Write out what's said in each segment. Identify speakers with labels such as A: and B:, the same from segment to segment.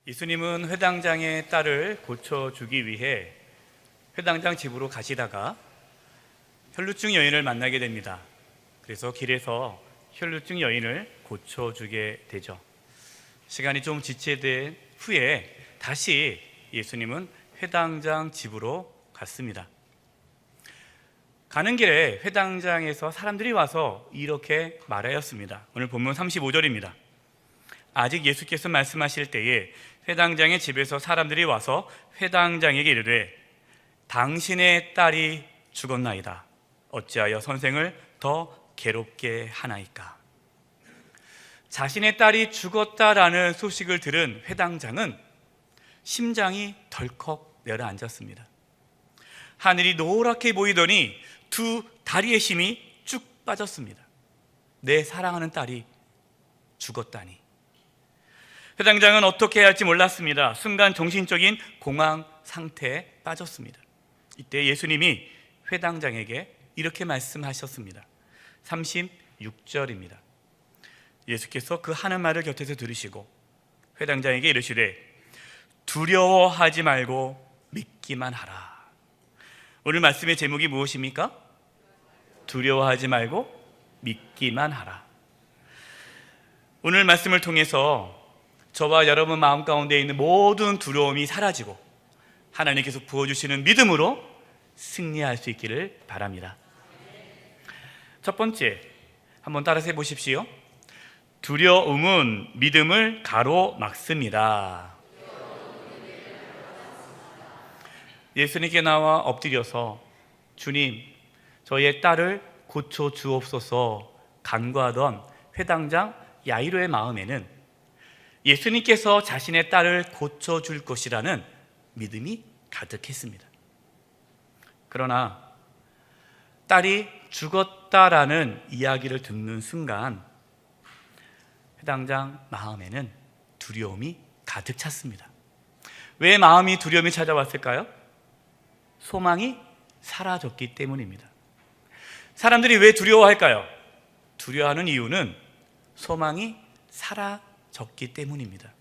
A: 예수님은 회당장의 딸을 고쳐주기 위해 회당장 집으로 가시다가 혈루증 여인을 만나게 됩니다. 그래서 길에서 혈루증 여인을 고쳐주게 되죠. 시간이 좀 지체된 후에 다시 예수님은 회당장 집으로 갔습니다. 가는 길에 회당장에서 사람들이 와서 이렇게 말하였습니다. 오늘 본문 35절입니다. 아직 예수께서 말씀하실 때에 회당장의 집에서 사람들이 와서 회당장에게 이르되 당신의 딸이 죽었나이다. 어찌하여 선생을 더 괴롭게 하나이까? 자신의 딸이 죽었다라는 소식을 들은 회당장은 심장이 덜컥 내려앉았습니다. 하늘이 노랗게 보이더니 두 다리의 힘이 쭉 빠졌습니다. 내 사랑하는 딸이 죽었다니. 회당장은 어떻게 해야 할지 몰랐습니다. 순간 정신적인 공황 상태에 빠졌습니다. 이때 예수님이 회당장에게 이렇게 말씀하셨습니다. 36절입니다. 예수께서 그 하는 말을 곁에서 들으시고 회당장에게 이르시되 두려워하지 말고 믿기만 하라. 오늘 말씀의 제목이 무엇입니까? 두려워하지 말고 믿기만 하라. 오늘 말씀을 통해서 저와 여러분 마음 가운데 있는 모든 두려움이 사라지고 하나님께서 부어주시는 믿음으로 승리할 수 있기를 바랍니다. 첫 번째, 한번 따라서 해보십시오. 두려움은 믿음을 가로막습니다. 예수님께 나와 엎드려서 주님, 저의 딸을 고쳐 주옵소서 간구하던 회당장 야이로의 마음에는 예수님께서 자신의 딸을 고쳐줄 것이라는 믿음이 가득했습니다. 그러나 딸이 죽었다라는 이야기를 듣는 순간 회당장 마음에는 두려움이 가득 찼습니다. 왜 마음이 두려움이 찾아왔을까요? 소망이 사라졌기 때문입니다. 사람들이 왜 두려워할까요? 두려워하는 이유는 소망이 사라졌기 때문입니다.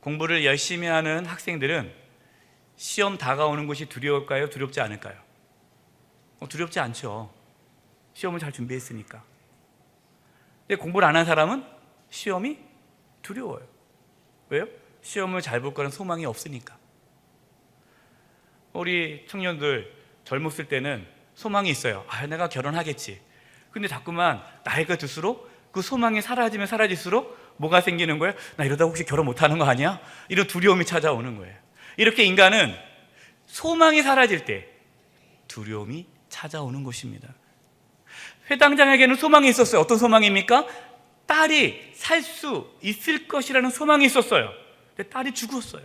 A: 공부를 열심히 하는 학생들은 시험 다가오는 것이 두려울까요? 두렵지 않을까요? 두렵지 않죠. 시험을 잘 준비했으니까. 근데 공부를 안 한 사람은 시험이 두려워요. 왜요? 시험을 잘 볼 거라는 소망이 없으니까. 우리 청년들 젊었을 때는 소망이 있어요. 내가 결혼하겠지. 근데 자꾸만 나이가 들수록 그 소망이 사라지면 사라질수록 뭐가 생기는 거예요? 나 이러다 혹시 결혼 못하는 거 아니야? 이런 두려움이 찾아오는 거예요. 이렇게 인간은 소망이 사라질 때 두려움이 찾아오는 것입니다. 회당장에게는 소망이 있었어요. 어떤 소망입니까? 딸이 살 수 있을 것이라는 소망이 있었어요. 근데 딸이 죽었어요.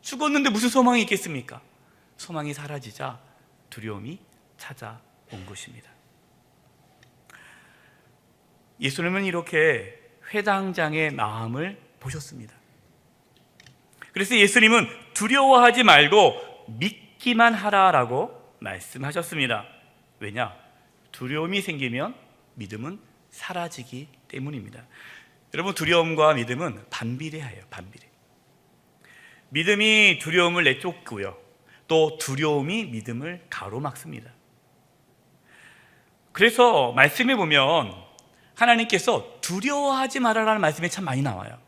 A: 죽었는데 무슨 소망이 있겠습니까? 소망이 사라지자 두려움이 찾아온 것입니다. 예수님은 이렇게 회당장의 마음을 보셨습니다. 그래서 예수님은 두려워하지 말고 믿기만 하라라고 말씀하셨습니다. 왜냐? 두려움이 생기면 믿음은 사라지기 때문입니다. 여러분, 두려움과 믿음은 반비례해요. 반비례. 믿음이 두려움을 내쫓고요, 또 두려움이 믿음을 가로막습니다. 그래서 말씀에 보면 하나님께서 두려워하지 말아라는 말씀이 참 많이 나와요.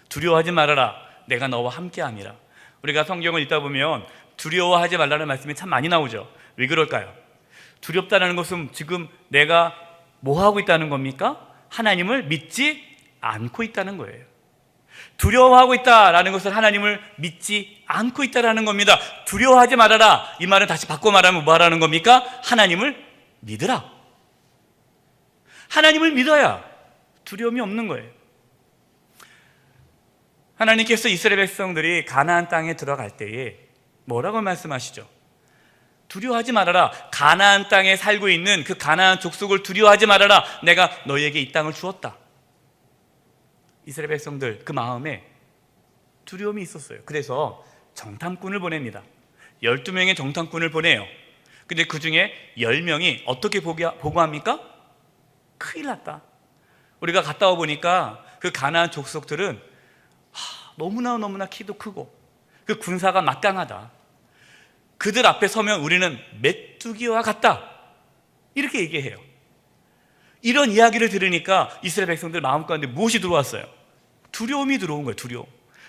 A: 두려워하지 말아라, 내가 너와 함께함이라. 우리가 성경을 읽다 보면 두려워하지 말라는 말씀이 참 많이 나오죠. 왜 그럴까요? 두렵다는 것은 지금 내가 뭐 하고 있다는 겁니까? 하나님을 믿지 않고 있다는 거예요. 두려워하고 있다라는 것은 하나님을 믿지 않고 있다라는 겁니다. 두려워하지 말아라, 이 말은 다시 바꿔 말하면 뭐 하라는 겁니까? 하나님을 믿으라. 하나님을 믿어야 두려움이 없는 거예요. 하나님께서 이스라엘 백성들이 가나안 땅에 들어갈 때에 뭐라고 말씀하시죠? 두려워하지 말아라. 가나안 땅에 살고 있는 그 가나안 족속을 두려워하지 말아라. 내가 너희에게 이 땅을 주었다. 이스라엘 백성들 그 마음에 두려움이 있었어요. 그래서 정탐꾼을 보냅니다. 12명의 정탐꾼을 보내요. 근데 그 중에 10명이 어떻게 보고합니까? 큰일 났다. 우리가 갔다 와 보니까 그 가나안 족속들은 너무나 키도 크고 그 군사가 막강하다. 그들 앞에 서면 우리는 메뚜기와 같다. 이렇게 얘기해요. 이런 이야기를 들으니까 이스라엘 백성들 마음 가운데 무엇이 들어왔어요? 두려움이 들어온 거예요. 두려움.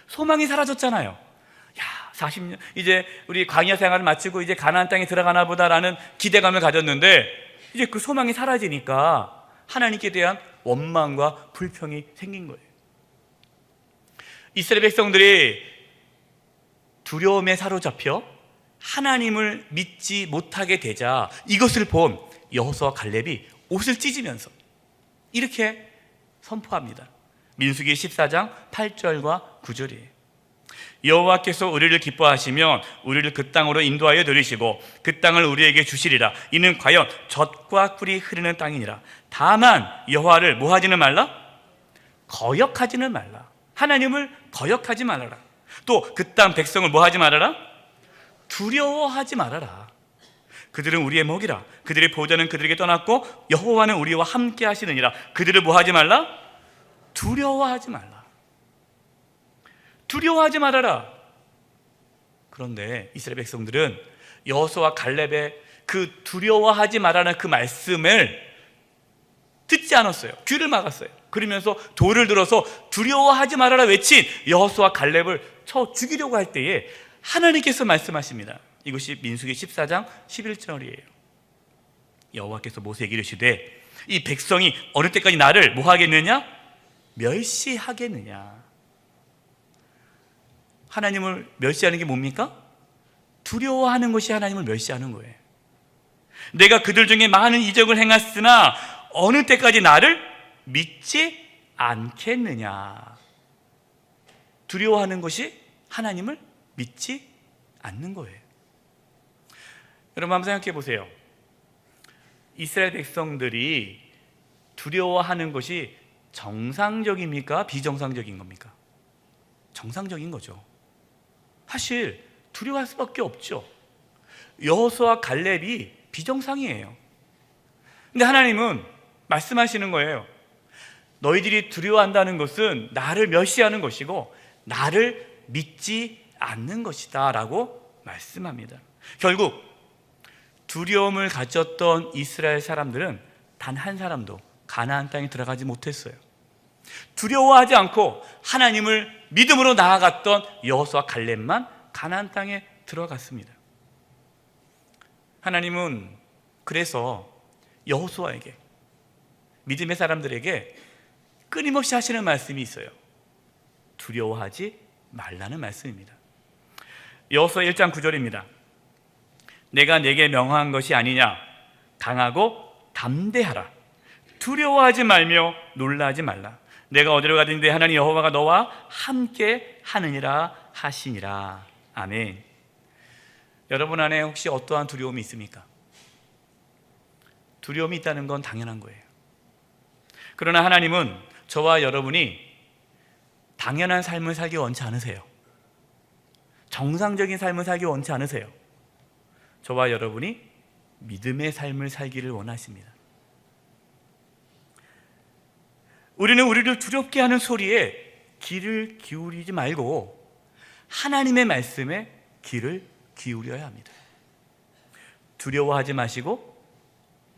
A: 소망이 사라졌잖아요. 야, 40년 이제 우리 광야 생활을 마치고 이제 가나안 땅에 들어가나 보다라는 기대감을 가졌는데 이제 그 소망이 사라지니까 하나님께 대한 원망과 불평이 생긴 거예요. 이스라엘 백성들이 두려움에 사로잡혀 하나님을 믿지 못하게 되자 이것을 본 여호수아와 갈렙이 옷을 찢으면서 이렇게 선포합니다. 민수기 14장 8절과 9절이에요. 여호와께서 우리를 기뻐하시면 우리를 그 땅으로 인도하여 들이시고 그 땅을 우리에게 주시리라. 이는 과연 젖과 꿀이 흐르는 땅이니라. 다만 여호와를 뭐하지는 말라? 거역하지는 말라. 하나님을 거역하지 말아라. 또 그 땅 백성을 뭐하지 말아라? 두려워하지 말아라. 그들은 우리의 먹이라. 그들의 보좌는 그들에게 떠났고 여호와는 우리와 함께 하시느니라. 그들을 뭐하지 말라? 두려워하지 말라. 두려워하지 말아라. 그런데 이스라엘 백성들은 여호수아와 갈렙의 그 두려워하지 말라는 그 말씀을 듣지 않았어요. 귀를 막았어요. 그러면서 돌을 들어서 두려워하지 말아라 외친 여호수아와 갈렙을 쳐 죽이려고 할 때에 하나님께서 말씀하십니다. 이것이 민수기 14장 11절이에요. 여호와께서 모세에게 이르시되 이 백성이 어느 때까지 나를 뭐하겠느냐? 멸시하겠느냐. 하나님을 멸시하는 게 뭡니까? 두려워하는 것이 하나님을 멸시하는 거예요. 내가 그들 중에 많은 이적을 행했으나 어느 때까지 나를 믿지 않겠느냐. 두려워하는 것이 하나님을 믿지 않는 거예요. 여러분 한번 생각해 보세요. 이스라엘 백성들이 두려워하는 것이 정상적입니까? 비정상적인 겁니까? 정상적인 거죠. 사실 두려워할 수밖에 없죠. 여호수아와 갈렙이 비정상이에요. 근데 하나님은 말씀하시는 거예요. 너희들이 두려워한다는 것은 나를 멸시하는 것이고 나를 믿지 않는 것이다 라고 말씀합니다. 결국 두려움을 가졌던 이스라엘 사람들은 단 한 사람도 가나안 땅에 들어가지 못했어요. 두려워하지 않고 하나님을 믿음으로 나아갔던 여호수아와 갈렙만 가나안 땅에 들어갔습니다. 하나님은 그래서 여호수아에게, 믿음의 사람들에게 끊임없이 하시는 말씀이 있어요. 두려워하지 말라는 말씀입니다. 여호수아 1장 9절입니다. 내가 내게 명한 것이 아니냐. 강하고 담대하라. 두려워하지 말며 놀라지 말라. 내가 어디로 가든지 하나님 여호와가 너와 함께 하느니라 하시니라. 아멘. 여러분 안에 혹시 어떠한 두려움이 있습니까? 두려움이 있다는 건 당연한 거예요. 그러나 하나님은 저와 여러분이 당연한 삶을 살기 원치 않으세요. 정상적인 삶을 살기 원치 않으세요. 저와 여러분이 믿음의 삶을 살기를 원하십니다. 우리는 우리를 두렵게 하는 소리에 귀를 기울이지 말고 하나님의 말씀에 귀를 기울여야 합니다. 두려워하지 마시고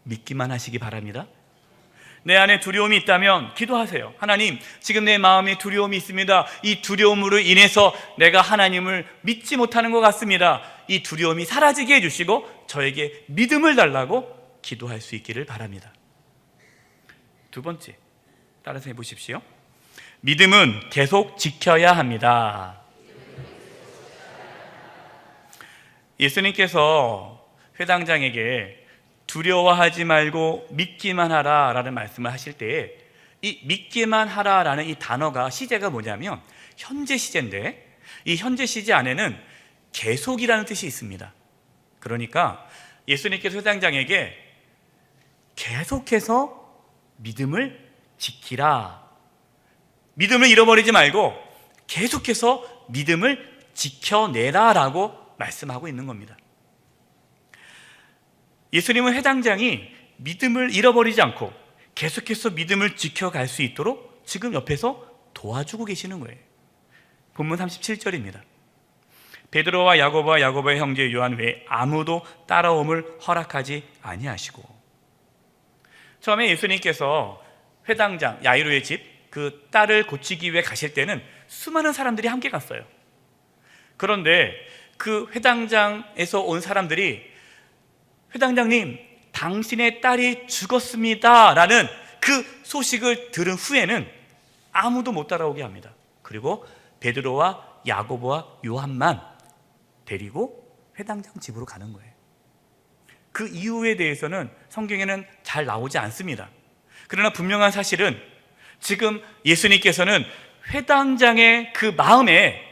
A: 믿기만 하시기 바랍니다. 내 안에 두려움이 있다면 기도하세요. 하나님, 지금 내 마음에 두려움이 있습니다. 이 두려움으로 인해서 내가 하나님을 믿지 못하는 것 같습니다. 이 두려움이 사라지게 해주시고 저에게 믿음을 달라고 기도할 수 있기를 바랍니다. 두 번째, 따라서 해보십시오. 믿음은 계속 지켜야 합니다. 예수님께서 회당장에게 두려워하지 말고 믿기만 하라 라는 말씀을 하실 때에 이 믿기만 하라 라는 이 단어가 시제가 뭐냐면 현재 시제인데 이 현재 시제 안에는 계속이라는 뜻이 있습니다. 그러니까 예수님께서 회당장에게 계속해서 믿음을 지키라, 믿음을 잃어버리지 말고 계속해서 믿음을 지켜내라 라고 말씀하고 있는 겁니다. 예수님은 회당장이 믿음을 잃어버리지 않고 계속해서 믿음을 지켜갈 수 있도록 지금 옆에서 도와주고 계시는 거예요. 본문 37절입니다. 베드로와 야고보와 야고보의 형제 요한 외에 아무도 따라옴을 허락하지 아니하시고. 처음에 예수님께서 회당장 야이로의 집 그 딸을 고치기 위해 가실 때는 수많은 사람들이 함께 갔어요. 그런데 그 회당장에서 온 사람들이 회당장님, 당신의 딸이 죽었습니다 라는 그 소식을 들은 후에는 아무도 못 따라오게 합니다. 그리고 베드로와 야고보와 요한만 데리고 회당장 집으로 가는 거예요. 그 이유에 대해서는 성경에는 잘 나오지 않습니다. 그러나 분명한 사실은 지금 예수님께서는 회당장의 그 마음에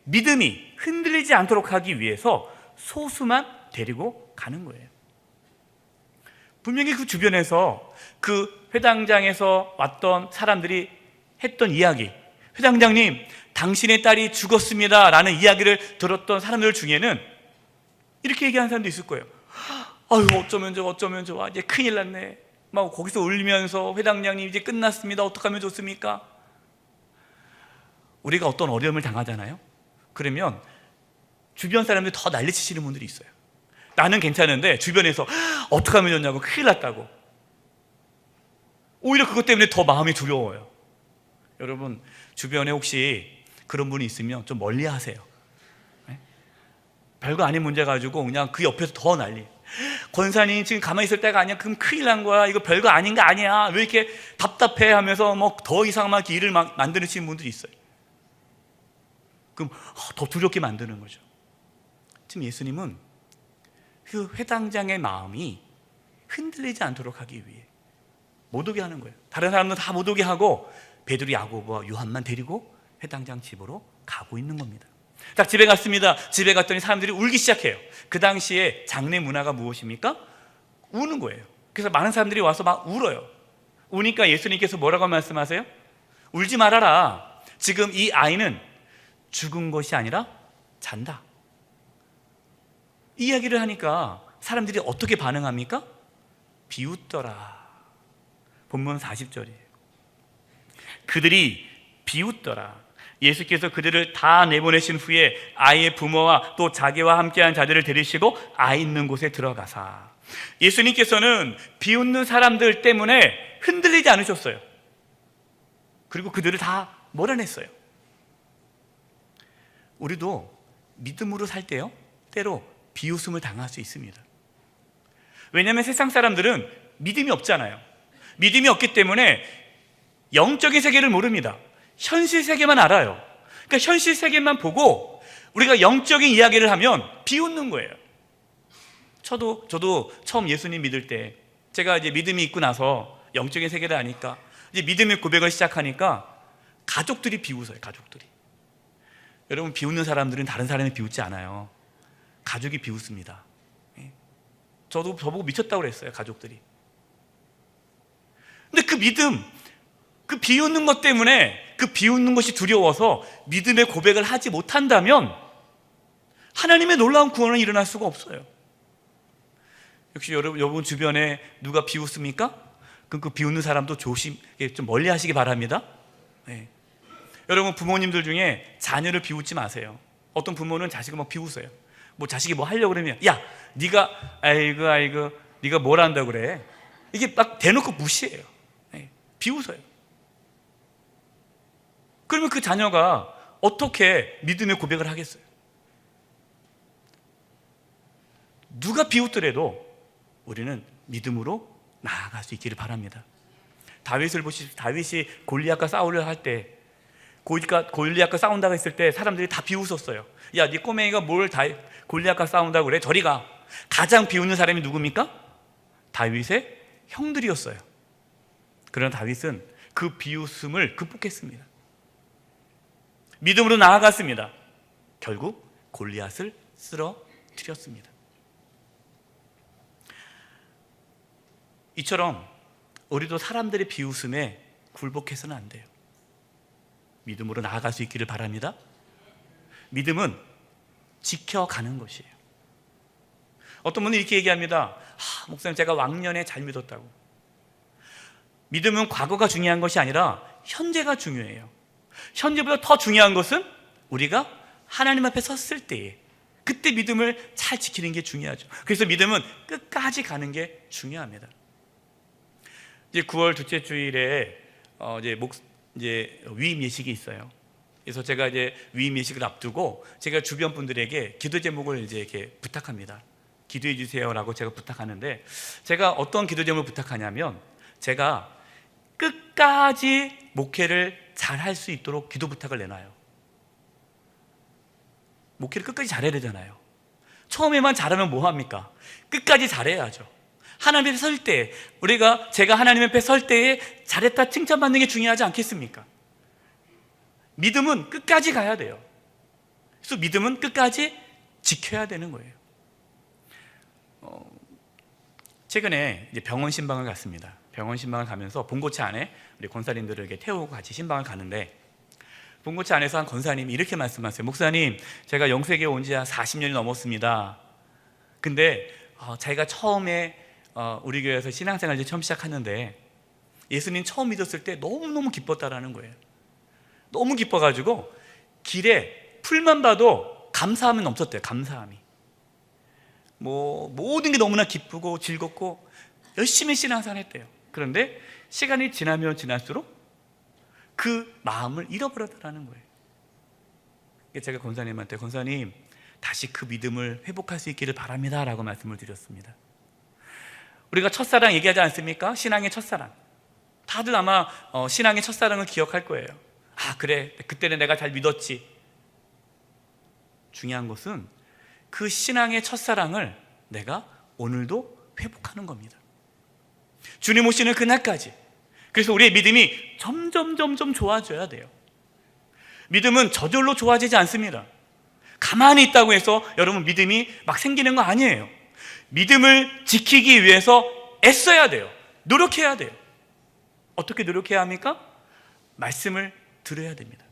A: 믿음이 흔들리지 않도록 하기 위해서 소수만 데리고 가는 거예요. 분명히 그 주변에서 그 회당장에서 왔던 사람들이 했던 이야기, 회당장님, 당신의 딸이 죽었습니다 라는 이야기를 들었던 사람들 중에는 이렇게 얘기하는 사람도 있을 거예요. 아유, 어쩌면 좋아, 이제 큰일 났네. 막 거기서 울면서 회당장님 이제 끝났습니다, 어떡하면 좋습니까? 우리가 어떤 어려움을 당하잖아요. 그러면 주변 사람들이 더 난리치시는 분들이 있어요. 나는 괜찮은데 주변에서 어떡하면 좋냐고, 큰일 났다고. 오히려 그것 때문에 더 마음이 두려워요. 여러분, 주변에 혹시 그런 분이 있으면 좀 멀리 하세요. 네? 별거 아닌 문제 가지고 그냥 그 옆에서 더 난리. 권사님 지금 가만히 있을 때가 아니야, 그럼 큰일 난 거야, 이거 별거 아닌 거 아니야, 왜 이렇게 답답해 하면서 뭐 더 이상하게 일을 막 만드시는 분들이 있어요. 그럼 더 두렵게 만드는 거죠. 지금 예수님은 그 회당장의 마음이 흔들리지 않도록 하기 위해 못 오게 하는 거예요. 다른 사람들은 다 못 오게 하고 베드로, 야고보와 요한만 데리고 회당장 집으로 가고 있는 겁니다. 딱 집에 갔습니다. 집에 갔더니 사람들이 울기 시작해요. 그 당시에 장례 문화가 무엇입니까? 우는 거예요. 그래서 많은 사람들이 와서 막 울어요. 우니까 예수님께서 뭐라고 말씀하세요? 울지 말아라. 지금 이 아이는 죽은 것이 아니라 잔다. 이 이야기를 하니까 사람들이 어떻게 반응합니까? 비웃더라. 본문 40절이에요. 그들이 비웃더라. 예수께서 그들을 다 내보내신 후에 아이의 부모와 또 자기와 함께한 자들을 데리시고 아이 있는 곳에 들어가사. 예수님께서는 비웃는 사람들 때문에 흔들리지 않으셨어요. 그리고 그들을 다 몰아냈어요. 우리도 믿음으로 살 때요, 때로 비웃음을 당할 수 있습니다. 왜냐하면 세상 사람들은 믿음이 없잖아요. 믿음이 없기 때문에 영적인 세계를 모릅니다. 현실 세계만 알아요. 그러니까 현실 세계만 보고 우리가 영적인 이야기를 하면 비웃는 거예요. 저도 처음 예수님 믿을 때, 제가 이제 믿음이 있고 나서 영적인 세계를 아니까 이제 믿음의 고백을 시작하니까 가족들이 비웃어요. 가족들이. 여러분, 비웃는 사람들은 다른 사람이 비웃지 않아요. 가족이 비웃습니다. 저보고 미쳤다고 그랬어요, 가족들이. 근데 그 믿음, 그 비웃는 것 때문에, 그 비웃는 것이 두려워서 믿음의 고백을 하지 못한다면 하나님의 놀라운 구원은 일어날 수가 없어요. 역시 여러분 주변에 누가 비웃습니까? 그럼 그 비웃는 사람도 좀 멀리 하시기 바랍니다. 네. 여러분, 부모님들 중에 자녀를 비웃지 마세요. 어떤 부모는 자식을 막 비웃어요. 뭐 자식이 뭐 하려고 그러면, 야, 네가 아이고 네가 뭘 한다고 그래. 이게 막 대놓고 무시해요. 네. 비웃어요. 그러면 그 자녀가 어떻게 믿음의 고백을 하겠어요? 누가 비웃더라도 우리는 믿음으로 나아갈 수 있기를 바랍니다. 다윗을 보시죠. 다윗이 골리앗과 싸우려 할 때, 골리앗과 싸운다고 했을 때 사람들이 다 비웃었어요. 야, 네 꼬맹이가 뭘 골리앗과 싸운다고 그래? 저리 가. 가장 비웃는 사람이 누굽니까? 다윗의 형들이었어요. 그러나 다윗은 그 비웃음을 극복했습니다. 믿음으로 나아갔습니다. 결국 골리앗을 쓰러뜨렸습니다. 이처럼 우리도 사람들의 비웃음에 굴복해서는 안 돼요. 믿음으로 나아갈 수 있기를 바랍니다. 믿음은 지켜가는 것이에요. 어떤 분은 이렇게 얘기합니다. 목사님, 제가 왕년에 잘 믿었다고. 믿음은 과거가 중요한 것이 아니라 현재가 중요해요. 현재보다 더 중요한 것은 우리가 하나님 앞에 섰을 때에 그때 믿음을 잘 지키는 게 중요하죠. 그래서 믿음은 끝까지 가는 게 중요합니다. 이제 9월 둘째 주일에 이제 위임 예식이 있어요. 그래서 제가 이제 위임 예식을 앞두고 제가 주변 분들에게 기도 제목을 이제 이렇게 부탁합니다. 기도해 주세요라고 제가 부탁하는데, 제가 어떤 기도 제목을 부탁하냐면, 제가 끝까지 목회를 잘 할 수 있도록 기도 부탁을 내놔요. 목회를 끝까지 잘해야 되잖아요. 처음에만 잘하면 뭐합니까? 끝까지 잘해야죠. 하나님 앞에 설 때, 제가 하나님 앞에 설 때에 잘했다 칭찬받는 게 중요하지 않겠습니까? 믿음은 끝까지 가야 돼요. 그래서 믿음은 끝까지 지켜야 되는 거예요. 최근에 이제 병원 신방을 갔습니다. 병원 신방을 가면서 본고차 안에 우리 권사님들을 이렇게 태우고 같이 신방을 가는데, 본고차 안에서 한 권사님이 이렇게 말씀하세요. 목사님, 제가 영세교회 온 지 한 40년이 넘었습니다. 근데 제가 처음에 우리 교회에서 신앙생활을 처음 시작하는데 예수님 처음 믿었을 때 너무너무 기뻤다라는 거예요. 너무 기뻐가지고 길에 풀만 봐도 감사함이 넘쳤대요. 감사함이. 모든 게 너무나 기쁘고 즐겁고 열심히 신앙생활 했대요. 그런데 시간이 지나면 지날수록 그 마음을 잃어버렸다는 거예요. 제가 권사님한테, 권사님, 다시 그 믿음을 회복할 수 있기를 바랍니다 라고 말씀을 드렸습니다. 우리가 첫사랑 얘기하지 않습니까? 신앙의 첫사랑. 다들 아마 신앙의 첫사랑을 기억할 거예요. 아, 그래, 그때는 내가 잘 믿었지. 중요한 것은 그 신앙의 첫사랑을 내가 오늘도 회복하는 겁니다. 주님 오시는 그날까지. 그래서 우리의 믿음이 점점 좋아져야 돼요. 믿음은 저절로 좋아지지 않습니다. 가만히 있다고 해서 여러분 믿음이 막 생기는 거 아니에요. 믿음을 지키기 위해서 애써야 돼요. 노력해야 돼요. 어떻게 노력해야 합니까? 말씀을 들어야 됩니다.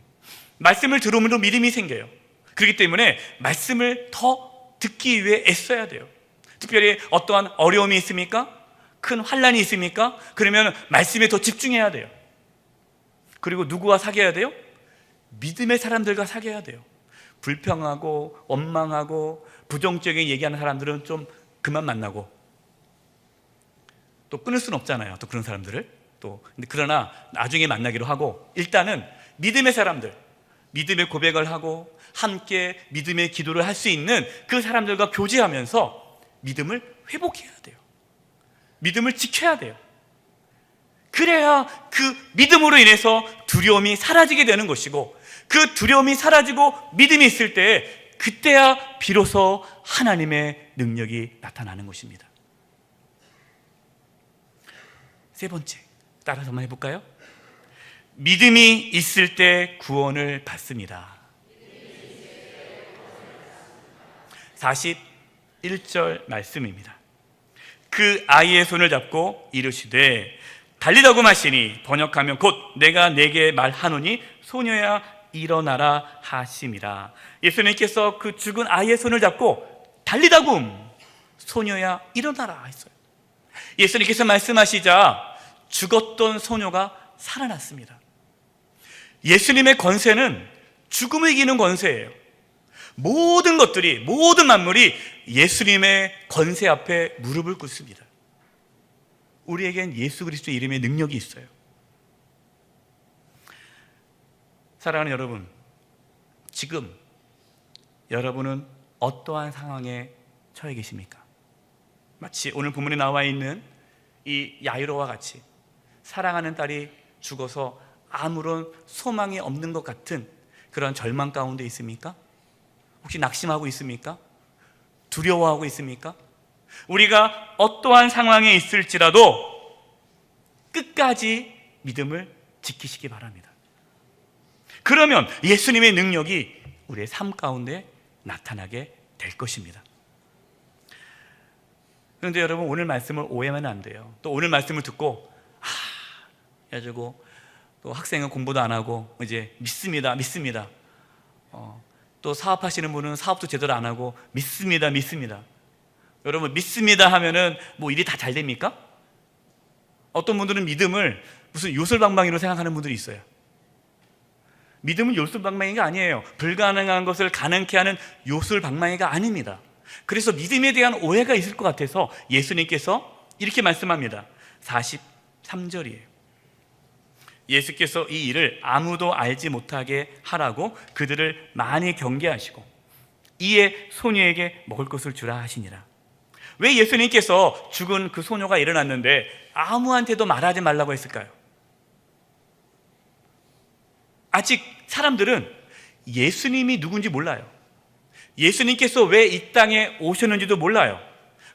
A: 말씀을 들으므로 믿음이 생겨요. 그렇기 때문에 말씀을 더 듣기 위해 애써야 돼요. 특별히 어떠한 어려움이 있습니까? 큰 환난이 있습니까? 그러면 말씀에 더 집중해야 돼요. 그리고 누구와 사귀어야 돼요? 믿음의 사람들과 사귀어야 돼요. 불평하고 원망하고 부정적인 얘기하는 사람들은 좀 그만 만나고, 또 끊을 수는 없잖아요. 또 그런 사람들을 근데 그러나 나중에 만나기로 하고, 일단은 믿음의 사람들, 믿음의 고백을 하고 함께 믿음의 기도를 할 수 있는 그 사람들과 교제하면서 믿음을 회복해야 돼요. 믿음을 지켜야 돼요. 그래야 그 믿음으로 인해서 두려움이 사라지게 되는 것이고, 그 두려움이 사라지고 믿음이 있을 때, 그때야 비로소 하나님의 능력이 나타나는 것입니다. 세 번째, 따라서 한번 해볼까요? 믿음이 있을 때 구원을 받습니다. 41절 말씀입니다. 그 아이의 손을 잡고 이르시되 달리다고 마시니, 번역하면 곧 내가 내게 말하노니 소녀야 일어나라 하심이라. 예수님께서 그 죽은 아이의 손을 잡고 달리다굼, 소녀야 일어나라 했어요. 예수님께서 말씀하시자 죽었던 소녀가 살아났습니다. 예수님의 권세는 죽음을 이기는 권세예요. 모든 것들이, 모든 만물이 예수님의 권세 앞에 무릎을 꿇습니다. 우리에겐 예수 그리스도의 이름의 능력이 있어요. 사랑하는 여러분, 지금 여러분은 어떠한 상황에 처해 계십니까? 마치 오늘 본문에 나와 있는 이 야이로와 같이 사랑하는 딸이 죽어서 아무런 소망이 없는 것 같은 그런 절망 가운데 있습니까? 혹시 낙심하고 있습니까? 두려워하고 있습니까? 우리가 어떠한 상황에 있을지라도 끝까지 믿음을 지키시기 바랍니다. 그러면 예수님의 능력이 우리의 삶 가운데 나타나게 될 것입니다. 그런데 여러분, 오늘 말씀을 오해하면 안 돼요. 또 오늘 말씀을 듣고 해가지고 또 학생은 공부도 안 하고 이제 믿습니다. 또 사업하시는 분은 사업도 제대로 안 하고 믿습니다. 여러분, 믿습니다 하면은 뭐 일이 다 잘 됩니까? 어떤 분들은 믿음을 무슨 요술방망이로 생각하는 분들이 있어요. 믿음은 요술방망이가 아니에요. 불가능한 것을 가능케 하는 요술방망이가 아닙니다. 그래서 믿음에 대한 오해가 있을 것 같아서 예수님께서 이렇게 말씀합니다. 43절이에요. 예수께서 이 일을 아무도 알지 못하게 하라고 그들을 많이 경계하시고 이에 소녀에게 먹을 것을 주라 하시니라. 왜 예수님께서 죽은 그 소녀가 일어났는데 아무한테도 말하지 말라고 했을까요? 아직 사람들은 예수님이 누군지 몰라요. 예수님께서 왜 이 땅에 오셨는지도 몰라요.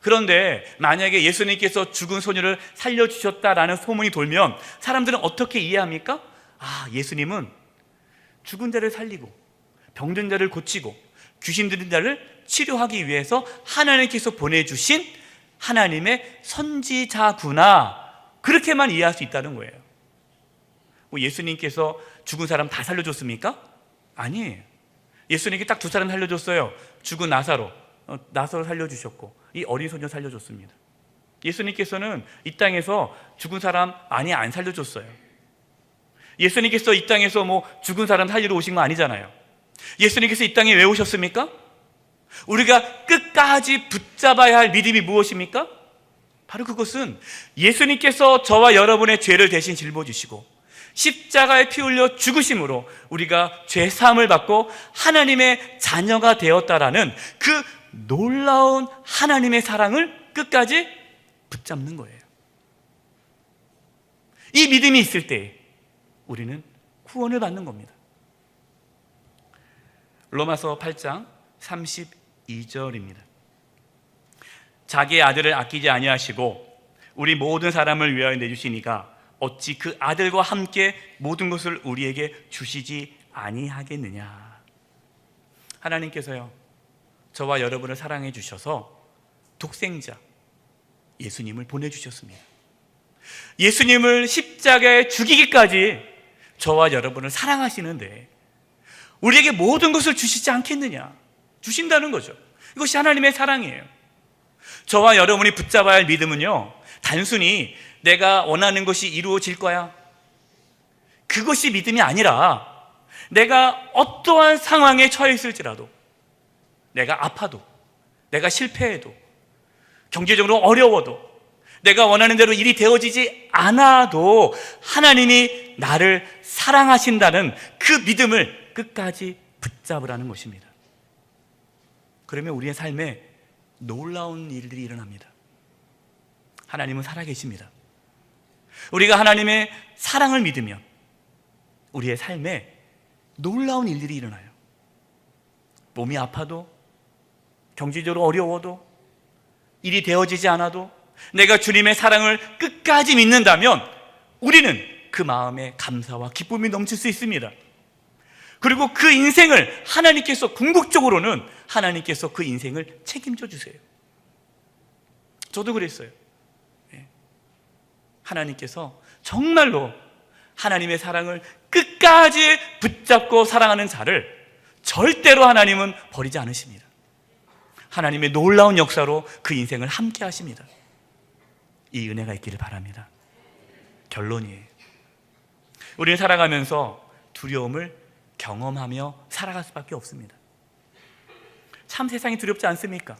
A: 그런데 만약에 예수님께서 죽은 소녀를 살려주셨다라는 소문이 돌면 사람들은 어떻게 이해합니까? 아, 예수님은 죽은 자를 살리고 병든 자를 고치고 귀신 들린 자를 치료하기 위해서 하나님께서 보내주신 하나님의 선지자구나, 그렇게만 이해할 수 있다는 거예요. 예수님께서 죽은 사람 다 살려줬습니까? 아니에요. 예수님께 딱 두 사람 살려줬어요. 죽은 나사로 살려주셨고 이 어린 소녀 살려줬습니다. 예수님께서는 이 땅에서 죽은 사람 많이 안 살려줬어요. 예수님께서 이 땅에서 죽은 사람 살리러 오신 거 아니잖아요. 예수님께서 이 땅에 왜 오셨습니까? 우리가 끝까지 붙잡아야 할 믿음이 무엇입니까? 바로 그것은 예수님께서 저와 여러분의 죄를 대신 짊어지시고 십자가에 피 흘려 죽으심으로 우리가 죄사함을 받고 하나님의 자녀가 되었다라는 그 놀라운 하나님의 사랑을 끝까지 붙잡는 거예요. 이 믿음이 있을 때 우리는 구원을 받는 겁니다. 로마서 8장 32절입니다. 자기의 아들을 아끼지 아니하시고 우리 모든 사람을 위하여 내주시니까 어찌 그 아들과 함께 모든 것을 우리에게 주시지 아니하겠느냐. 하나님께서요, 저와 여러분을 사랑해 주셔서 독생자 예수님을 보내주셨습니다. 예수님을 십자가에 죽이기까지 저와 여러분을 사랑하시는데 우리에게 모든 것을 주시지 않겠느냐. 주신다는 거죠. 이것이 하나님의 사랑이에요. 저와 여러분이 붙잡아야 할 믿음은요, 단순히 내가 원하는 것이 이루어질 거야, 그것이 믿음이 아니라 내가 어떠한 상황에 처해 있을지라도, 내가 아파도, 내가 실패해도, 경제적으로 어려워도, 내가 원하는 대로 일이 되어지지 않아도 하나님이 나를 사랑하신다는 그 믿음을 끝까지 붙잡으라는 것입니다. 그러면 우리의 삶에 놀라운 일들이 일어납니다. 하나님은 살아계십니다. 우리가 하나님의 사랑을 믿으면 우리의 삶에 놀라운 일들이 일어나요. 몸이 아파도, 경제적으로 어려워도, 일이 되어지지 않아도 내가 주님의 사랑을 끝까지 믿는다면 우리는 그 마음에 감사와 기쁨이 넘칠 수 있습니다. 그리고 그 인생을 하나님께서, 궁극적으로는 하나님께서 그 인생을 책임져 주세요. 저도 그랬어요. 하나님께서 정말로 하나님의 사랑을 끝까지 붙잡고 사랑하는 자를 절대로 하나님은 버리지 않으십니다. 하나님의 놀라운 역사로 그 인생을 함께 하십니다. 이 은혜가 있기를 바랍니다. 결론이에요. 우리는 살아가면서 두려움을 경험하며 살아갈 수밖에 없습니다. 참 세상이 두렵지 않습니까?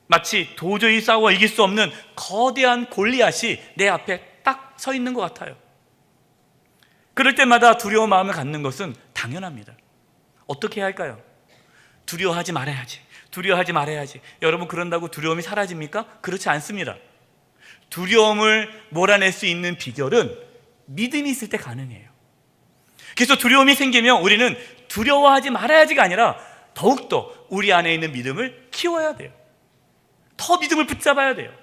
A: 마치 도저히 싸워 이길 수 없는 거대한 골리앗이 내 앞에 딱 서 있는 것 같아요. 그럴 때마다 두려운 마음을 갖는 것은 당연합니다. 어떻게 해야 할까요? 두려워하지 말아야지, 두려워하지 말아야지. 여러분, 그런다고 두려움이 사라집니까? 그렇지 않습니다. 두려움을 몰아낼 수 있는 비결은 믿음이 있을 때 가능해요. 그래서 두려움이 생기면 우리는 두려워하지 말아야지가 아니라 더욱더 우리 안에 있는 믿음을 키워야 돼요. 더 믿음을 붙잡아야 돼요.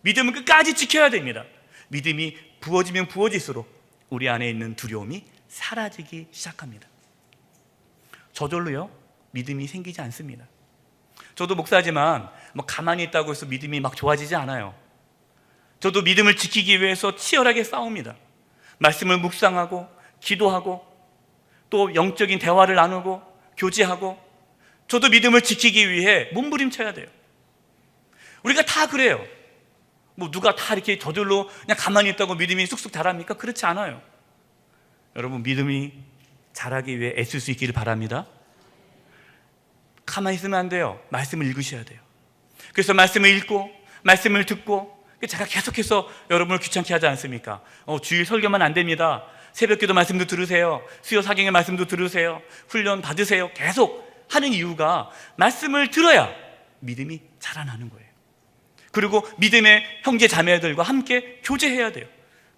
A: 믿음은 끝까지 지켜야 됩니다. 믿음이 부어지면 부어질수록 우리 안에 있는 두려움이 사라지기 시작합니다. 저절로요, 믿음이 생기지 않습니다. 저도 목사지만 가만히 있다고 해서 믿음이 막 좋아지지 않아요. 저도 믿음을 지키기 위해서 치열하게 싸웁니다. 말씀을 묵상하고 기도하고 또 영적인 대화를 나누고 교제하고, 저도 믿음을 지키기 위해 몸부림쳐야 돼요. 우리가 다 그래요. 누가 다 이렇게 저절로 그냥 가만히 있다고 믿음이 쑥쑥 자랍니까? 그렇지 않아요. 여러분, 믿음이 자라기 위해 애쓸 수 있기를 바랍니다. 가만히 있으면 안 돼요. 말씀을 읽으셔야 돼요. 그래서 말씀을 읽고 말씀을 듣고, 제가 계속해서 여러분을 귀찮게 하지 않습니까? 주일 설교만 안 됩니다. 새벽기도 말씀도 들으세요. 수요 사경의 말씀도 들으세요. 훈련 받으세요. 계속 하는 이유가 말씀을 들어야 믿음이 자라나는 거예요. 그리고 믿음의 형제 자매들과 함께 교제해야 돼요.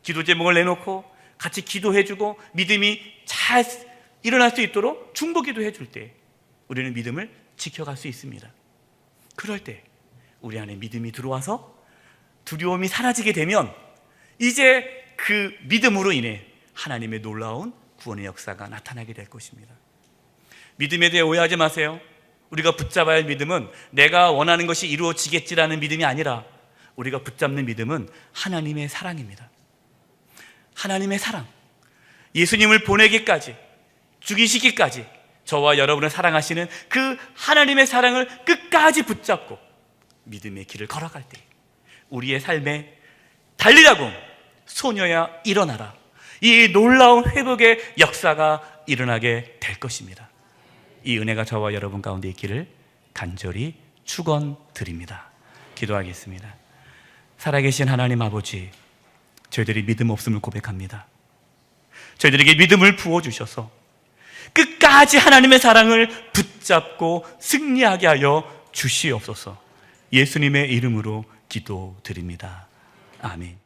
A: 기도 제목을 내놓고 같이 기도해주고 믿음이 잘 일어날 수 있도록 중보기도 해줄 때 우리는 믿음을 지켜갈 수 있습니다. 그럴 때 우리 안에 믿음이 들어와서 두려움이 사라지게 되면 이제 그 믿음으로 인해 하나님의 놀라운 구원의 역사가 나타나게 될 것입니다. 믿음에 대해 오해하지 마세요. 우리가 붙잡아야 할 믿음은 내가 원하는 것이 이루어지겠지라는 믿음이 아니라 우리가 붙잡는 믿음은 하나님의 사랑입니다. 하나님의 사랑, 예수님을 보내기까지, 죽이시기까지 저와 여러분을 사랑하시는 그 하나님의 사랑을 끝까지 붙잡고 믿음의 길을 걸어갈 때 우리의 삶에 달리라고 소녀야 일어나라, 이 놀라운 회복의 역사가 일어나게 될 것입니다. 이 은혜가 저와 여러분 가운데 있기를 간절히 축원드립니다. 기도하겠습니다. 살아계신 하나님 아버지, 저희들이 믿음 없음을 고백합니다. 저희들에게 믿음을 부어주셔서 끝까지 하나님의 사랑을 붙잡고 승리하게 하여 주시옵소서. 예수님의 이름으로 기도드립니다. 아멘.